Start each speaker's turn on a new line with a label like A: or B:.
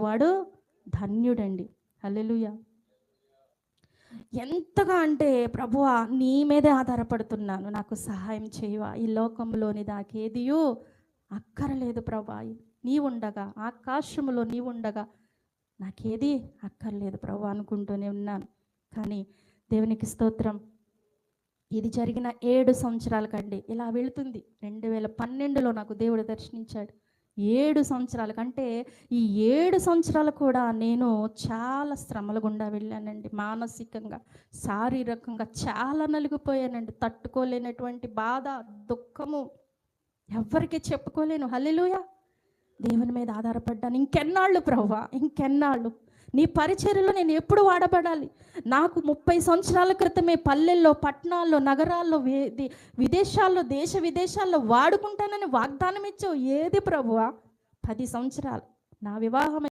A: వాడు ధన్యుడండి. హల్లెలూయా. ఎంతగా అంటే ప్రభువా నీ మీదే ఆధారపడుతున్నాను, నాకు సహాయం చేయవా, ఈ లోకంలోని నాకేదియో అక్కరలేదు ప్రభా, నీవుండగా ఆకాశములో నీవుండగా నాకేది అక్కర్లేదు ప్రభు అనుకుంటూనే ఉన్నాను. కానీ దేవునికి స్తోత్రం, ఇది జరిగిన 7 సంవత్సరాల కండి ఇలా వెళుతుంది. 2012లో నాకు దేవుడు దర్శనించాడు. 7 సంవత్సరాల కంటే ఈ 7 సంవత్సరాలు కూడా నేను చాలా శ్రమల గుండా వెళ్ళానండి. మానసికంగా, శారీరకంగా చాలా నలిగిపోయానండి. తట్టుకోలేనటువంటి బాధ, దుఃఖము ఎవ్వరికీ చెప్పుకోలేను. హల్లెలూయా. దేవుని మీద ఆధారపడ్డాను. ఇంకెన్నాళ్ళు ప్రభువా, ఇంకెన్నాళ్ళు నీ పరిచర్యలో నేను ఎప్పుడు వాడబడాలి? నాకు 30 సంవత్సరాల క్రితమే పల్లెల్లో, పట్టణాల్లో, నగరాల్లో, విదేశాల్లో, దేశ విదేశాల్లో వాడుకుంటానని వాగ్దానం ఇచ్చావు. ఏది ప్రభువా? 10 సంవత్సరాలు నా వివాహం